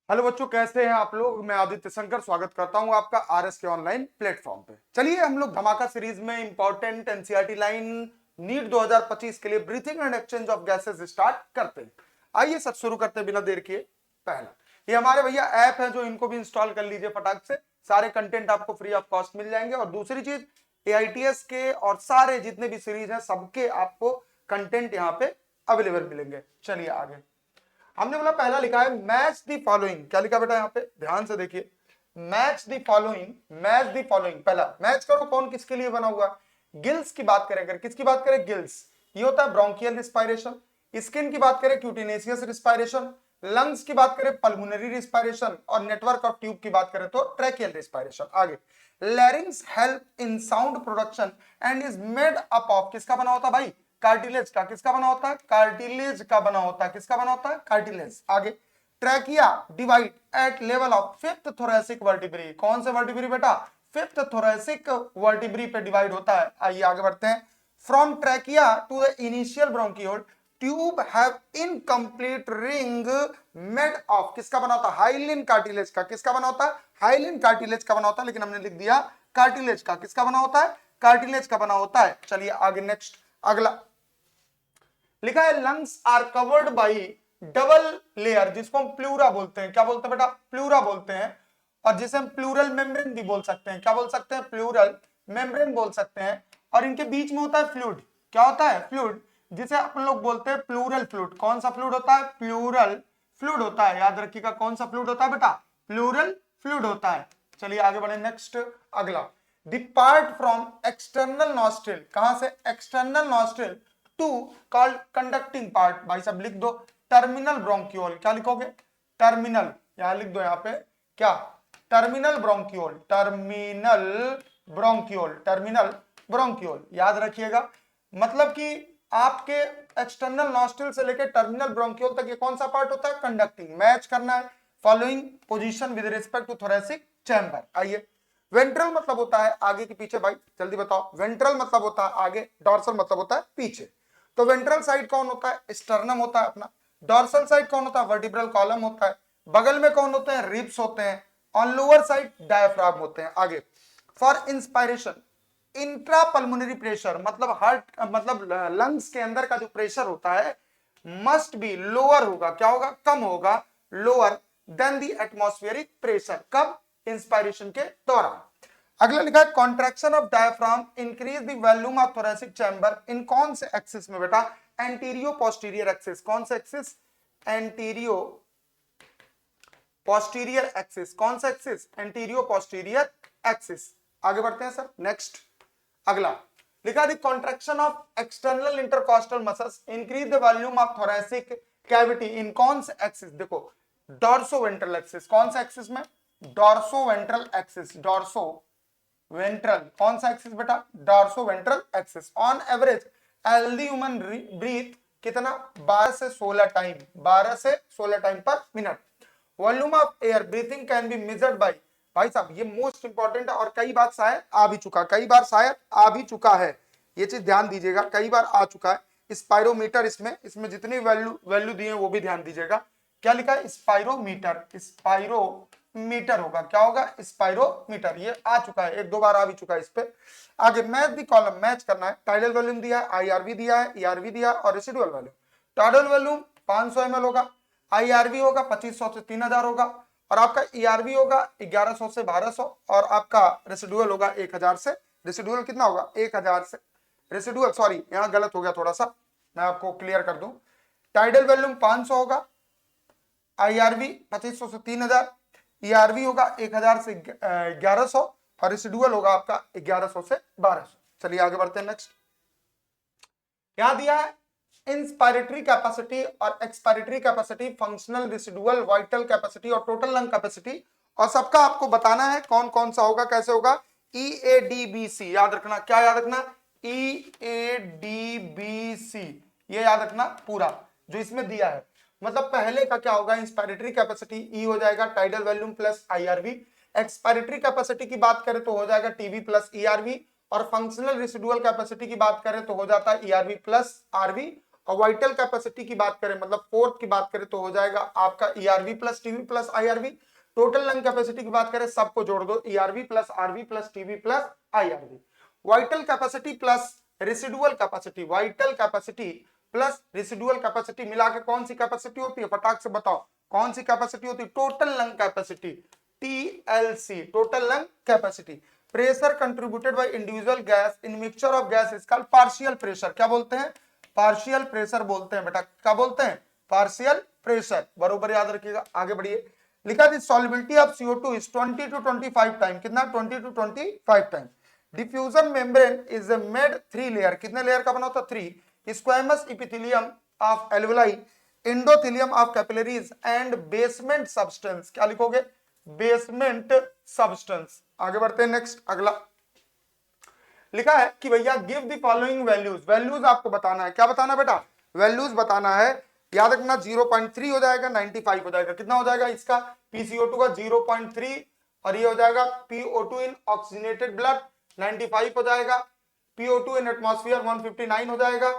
Hello बच्चों, कैसे हैं आप लोग। मैं आदित्य शंकर स्वागत करता हूं आपका आरएस के ऑनलाइन प्लेटफॉर्म पे। चलिए हम लोग धमाका सीरीज में इंपॉर्टेंट एनसीईआरटी लाइन नीट 2025 के लिए breathing and exchange of gases start करते हैं। आइए सब शुरू करते हैं बिना देर किए। पहला, ये हमारे भैया ऐप है जो इनको भी इंस्टॉल कर लीजिए फटाक से। सारे कंटेंट आपको फ्री ऑफ कॉस्ट मिल जाएंगे। और दूसरी चीज, एआईटीएस के और सारे जितने भी सीरीज हैं सबके आपको कंटेंट यहाँ पे अवेलेबल मिलेंगे। चलिए आगे। हमने बोला पहला लिखा है मैच द फॉलोइंग। क्या लिखा बेटा यहाँ पे, ध्यान से देखिए। Match the following, match the following. पहला मैच करो, कौन किसके लिए बना हुआ। गिल्स की बात करें, अगर किसकी बात करें, गिल्स, ये होता है ब्रोंकियल रिस्पायरेशन। स्किन की बात करें, क्यूटिनेसियस रिस्पायरेशन। लंग्स की बात करें, पल्मोनरी रिस्पायरेशन। और नेटवर्क ऑफ ट्यूब की बात करें तो ट्रैकियल रिस्पायरेशन। आगे, लैरिंग्स help in sound production and is made up of, किसका बना होता है भाई, कार्टिलेज का। किसका बना होता है, कार्टिलेज का बना होता है। किसका बना होता है, कार्टिलेज। आगे, trachea divide at level of fifth thoracic vertebrae. कौन से वर्टिब्री बेटा, फिफ्थ थोरैसिक वर्टिब्री पे डिवाइड होता है। आइए आगे बढ़ते हैं। From trachea to the initial bronchiole tube have incomplete ring made of, किसका बना होता है, हाइलिन कार्टिलेज का। किसका बना होता है, हाइलिन कार्टिलेज का बना होता है, लेकिन हमने लिख दिया कार्टिलेज का। किसका बना होता है, कार्टिलेज का बना होता है। चलिए आगे नेक्स्ट, अगला लिखा है lungs are covered by double layer, जिसको हम प्लूरा बोलते हैं। क्या बोलते हैं बेटा, प्लूरा बोलते हैं। और जिसे हम प्लूरल मेम्ब्रेन भी बोल सकते हैं। क्या बोल सकते हैं, प्लूरल मेम्ब्रेन बोल सकते हैं। और इनके बीच में होता है फ्लूइड। क्या होता है, फ्लूइड, जिसे अपन लोग बोलते हैं प्लूरल फ्लूइड। कौन सा फ्लूइड होता है, प्लूरल फ्लूइड होता है। याद रखिएगा कौन सा फ्लूइड होता है बेटा, प्लूरल फ्लूइड होता है। चलिए आगे बढ़े नेक्स्ट, अगला। The part from external nostril, कहां से, external nostril to called conducting part. भाई साहब लिख दो टर्मिनल ब्रोंकियोल। क्या लिखोगे, टर्मिनल, यहां लिख दो यहाँ पे क्या, terminal bronchiole, terminal bronchiole, terminal bronchiole. याद रखिएगा, मतलब कि आपके एक्सटर्नल नॉस्ट्रिल से लेकर टर्मिनल ब्रोंकियोल तक ये कौन सा पार्ट होता है, कंडक्टिंग। मैच करना है following position with respect to thoracic chamber. आइए, वेंट्रल मतलब होता है आगे के पीछे। भाई जल्दी बताओ, वेंट्रल मतलब होता है आगे, डॉर्सल मतलब होता है पीछे। तो वेंट्रल साइड कौन होता है, स्टर्नम होता है अपना। डॉर्सल साइड कौन होता है, वर्टिब्रल कॉलम होता है। बगल में कौन होते हैं, रिब्स होते हैं। ऑन लोअर साइड डायफ्राम होते हैं। आगे, for inspiration intra pulmonary pressure, मतलब हार्ट, मतलब लंग्स के अंदर का जो प्रेशर होता है मस्ट बी लोअर होगा। क्या होगा, कम होगा, lower than the atmospheric pressure. कब, इंस्पायरेशन के दौरान। अगला लिखा है contraction of diaphragm increase the volume of thoracic chamber in कौन से एक्सिस में बेटा, एंटीरियो पोस्टीरियर एक्सिस। कौन से एक्सिस, एंटीरियो पोस्टीरियर एक्सिस। कौन सा एक्सिस, एंटीरियो पोस्टीरियर एक्सिस। आगे बढ़ते हैं सर नेक्स्ट, अगला लिखा the contraction of external intercostal muscles increase the volume of thoracic cavity in कौन से एक्सिस। देखो डॉर्सो वेंट्रल एक्सिस। कौन सा एक्सिस में, dorso ventral axis, dorso ventral. कौन सा एक्सिस बेटा, dorso ventral axis. On average healthy human breath कितना, 12 से 16 टाइम, 12 से 16 टाइम पर minute. Volume of air breathing can be measured by, भाई साहब ये मोस्ट इंपॉर्टेंट है और कई बार शायद आ भी चुका, कई बार शायद आ भी चुका है। ये चीज ध्यान दीजिएगा, कई बार आ चुका है। स्पायरोमीटर, इसमें जितनी वैल्यू दिए हैं वो भी ध्यान दीजिएगा। क्या लिखा है, स्पायरोमीटर, स्पायरोमीटर होगा। क्या होगा, स्पायरोमीटर। ये आ चुका है, एक दो बार आ भी चुका है इस पे। आगे मैच दी कॉलम, मैच करना है। टाइडल वॉल्यूम दिया है, आईआरवी दिया है, ईआरवी दिया है और residual volume. Tidal volume 500 ml होगा, आईआरवी होगा 2500 से 3000 होगा, और आपका ईआरवी होगा 1100 से 1200, और आपका रेसिडुअल होगा 1000 से। रेसिडुअल कितना होगा, 1000 से। रेसिडुअल, सॉरी यहां गलत हो गया थोड़ा सा, मैं आपको क्लियर कर दूं। टाइडल वॉल्यूम 500 होगा, आईआरवी 2500 से 3000, ईआरवी होगा 1000 से 1100, और रेसिडुअल होगा आपका 1100 से 1200। चलिए आगे बढ़ते हैं नेक्स्ट। यहां दिया है इंस्पायरेटरी कैपेसिटी और expiratory capacity, functional, residual, vital capacity और टोटल लंग कैपेसिटी। और सबका आपको बताना है कौन कौन सा होगा, कैसे होगा। EADBC याद रखना। क्या याद रखना, EADBC, ये याद रखना पूरा जो इसमें दिया है। मतलब पहले का क्या होगा, इंस्पायरेटरी कैपेसिटी ई हो जाएगा tidal volume plus IRV. Expiratory capacity की बात करें तो हो जाएगा टीवी प्लस ईआरवी, और फंक्शनल रेसिडुअल कैपेसिटी की बात करें तो हो जाता है ईआरवी प्लस आरवी, और वाइटल कैपेसिटी की बात करें, मतलब फोर्थ की बात करें, तो हो जाएगा आपका ERV plus TV plus IRV. Total lung capacity की बात करें, सबको जोड़ दो, ERV plus RV plus TV plus IRV. Vital capacity plus residual capacity, vital capacity plus residual capacity मिला के कौन सी कैपेसिटी होती है, फटाक से बताओ कौन सी कैपेसिटी होती है? Total lung capacity, TLC, total lung capacity. Pressure contributed by individual gas in mixture of gas is called partial pressure. क्या बोलते हैं? पार्शियल प्रेशर बोलते हैं बेटा। क्या बोलते हैं? Partial pressure. बरोबर याद रखिएगा। आगे बढ़िए। लिखा दी solubility of CO2 is 20 to 25 time. कितना? 20 to 25 time. Diffusion membrane is made 3 layer. कितने लेयर का बना होता? 3। Squamous epithelium of alveoli, endothelium of capillaries and basement substance. क्या लिखोगे? Basement substance. आगे बढ़ते हैं नेक्स्ट, अगला लिखा है कि भैया give the following values. Values आपको बताना है। क्या बताना बेटा? वैल्यूज बताना है। याद रखना 0.3 हो जाएगा, 95 हो जाएगा। कितना हो जाएगा इसका? PCO2 का 0.3 और ये हो जाएगा PO2 इन ऑक्सीजनेटेड ब्लड 95 हो जाएगा। PO2 इन एटमॉस्फेयर 159 हो जाएगा।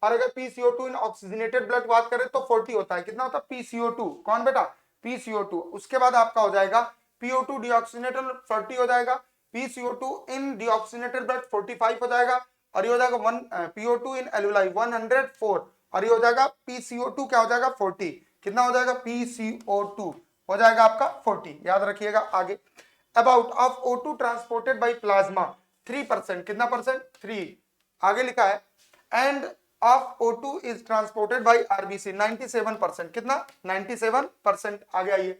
और अगर PCO2 इन ऑक्सीजनेटेड ब्लड बात करें तो 40 होता है। कितना होता है? PCO2। कौन बेटा? PCO2। उसके बाद आपका हो जाएगा PO2 डीऑक्सीजनेटेड 40 हो जाएगा, PCO2 इन डीऑक्सीजनेटेड ब्लड 45 हो जाएगा, और ये हो जाएगा PO2 इन एल्वेलाई 104, और ये हो जाएगा PCO2 क्या हो जाएगा? 40। कितना हो जाएगा? PCO2 हो जाएगा आपका 40। याद रखिएगा। आगे about of O2 transported by plasma 3%। कितना परसेंट? 3। आगे लिखा है end of O2 is transported by RBC 97%। कितना? 97%। आगे आइए।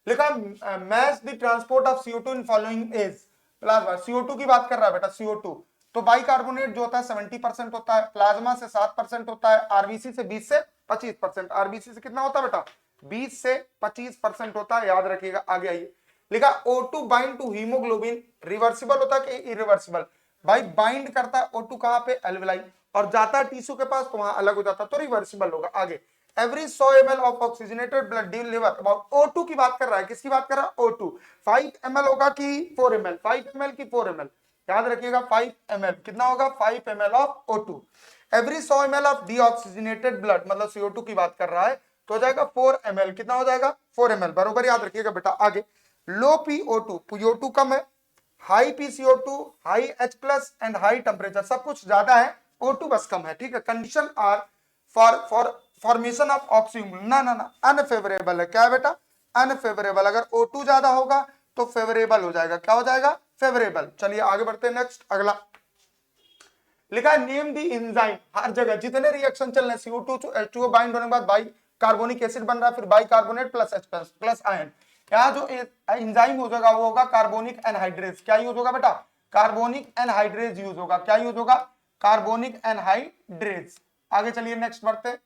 लिखा match the transport of CO2 in following is plasma. CO2 की बात कर रहा है बेटा, CO2 तो बाइकार्बोनेट जो होता है 70% होता है, प्लाज्मा से 7% होता है, आरबीसी से 20 से 25%। आरबीसी से कितना होता है बेटा? 20 से 25% होता है। याद रखिएगा। आगे आइए। लिखा O2 bind to haemoglobin reversible होता है कि इरिवर्सिबल? भाई बाइंड करता है O2 कहां पे? एल्वेलाई, और जाता है टिश्यू के पास तो वहां अलग हो जाता है, तो रिवर्सिबल होगा। आगे every 100 ml of oxygenated blood due liver about O2 की बात कर रहा है। किसकी बात कर रहा है? O2। 5 ml होगा कि 4 ml? 5 ml की 4 ml? याद रखिएगा 5 ml। कितना होगा? 5 ml of O2। Every 100 ml of deoxygenated blood, मतलब CO2 की बात कर रहा है, तो हो जाएगा 4 ml। कितना हो जाएगा? 4 ml। बरोबर याद रखिएगा बेटा। आगे लो PO2, PO2 कम है, high PCO2, high H+ and high temperature, सब कुछ ज्यादा है, O2 बस कम है। ठीक है। Condition are for formation of oxygen ना ना ना अनफेवरेबल है। क्या है बेटा? अनफेवरेबल। अगर O2 ज्यादा होगा तो फेवरेबल हो जाएगा। क्या हो जाएगा? फेवरेबल। चलिए आगे बढ़ते हैं नेक्स्ट, अगला लिखा है नेम दी एंजाइम। हर जगह जितने रिएक्शन चल रहे हैं CO2 to H2O बाइंड होने के बाद बाई कार्बोनिक एसिड बन रहा है, फिर by carbonate plus H plus ion. यहाँ जो एंजाइम यूज होगा वो होगा कार्बोनिक एनहाइड्रेज। क्या यूज होगा बेटा? कार्बोनिक एनहाइड्रेज यूज होगा। क्या यूज होगा? Carbonic anhydrase. आगे चलिए नेक्स्ट बढ़ते हैं।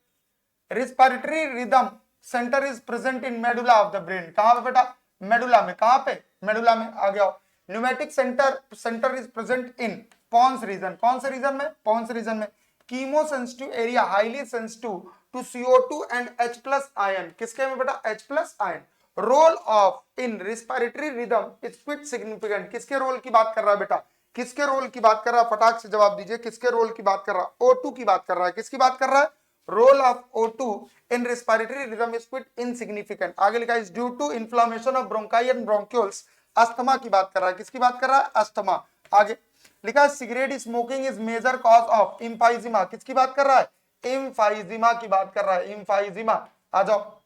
Respiratory rhythm centre is present in medulla of the brain. कहां पे बेटा? मेडुला में। कहां पे? मेडुला में। आ गया। Pneumatic centre is present in pons region. कौन से रीजन में? पॉन्स रीजन में। Chemo sensitive area highly sensitive to CO2 and H+ ion. किसके में बेटा? H+ ion. Role of in respiratory rhythm is quite significant. किसके रोल की बात कर रहा है बेटा? किसके रोल की बात कर रहा है? फटाक से जवाब दीजिए। किसके रोल की बात कर रहा है? O2 की बात कर रहा है। किसकी बात कर रहा है? Role of O2 in respiratory rhythm is quite insignificant. आगे लिखा is due to inflammation of bronchi and bronchioles. Asthma की बात कर रहा है। किसकी बात कर रहा है? अस्थमा। आगे लिखा है cigarette smoking is major cause of emphysema. किसकी बात कर रहा है? इम्फाइजिमा की बात कर रहा है। इम्फाइजिमा। आ जाओ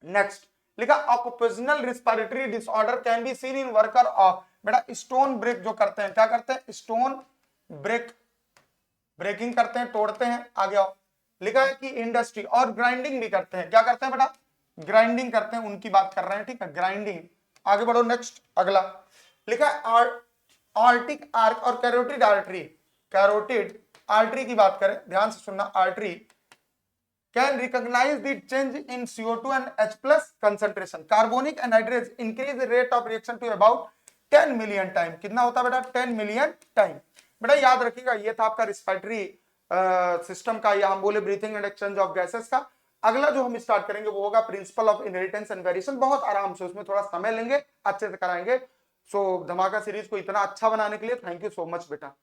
नेक्स्ट। लिखा occupational respiratory disorder can be seen in worker of. बेटा स्टोन ब्रेक जो करते हैं, क्या करते हैं? स्टोन ब्रेकिंग करते हैं, तोड़ते हैं। आगे आओ। लिखा है कि इंडस्ट्री और ग्राइंडिंग भी करते हैं। क्या करते हैं बेटा? ग्राइंडिंग करते हैं, उनकी बात कर रहे हैं। ठीक है, ग्राइंडिंग। आगे बढ़ो नेक्स्ट, अगला लिखा है आर्टिक आर्क और कैरोटिड आर्टरी। कैरोटिड आर्टरी की बात करें, ध्यान से सुनना। Artery can recognise the change in CO2 and H+ concentration. Carbonic anhydrase increase rate of reaction to about 10 million time. कितना होता है बेटा? 10 मिलियन टाइम। बेटा याद रखिएगा, ये था आपका रिस्पिरेटरी सिस्टम का, या हम बोले breathing and exchange of gases का। अगला जो हम स्टार्ट करेंगे वो होगा principle of inheritance and variation. बहुत आराम से, उसमें थोड़ा समय लेंगे, अच्छे से कराएंगे। सो धमाका सीरीज को इतना अच्छा बनाने के लिए थैंक यू सो मच बेटा।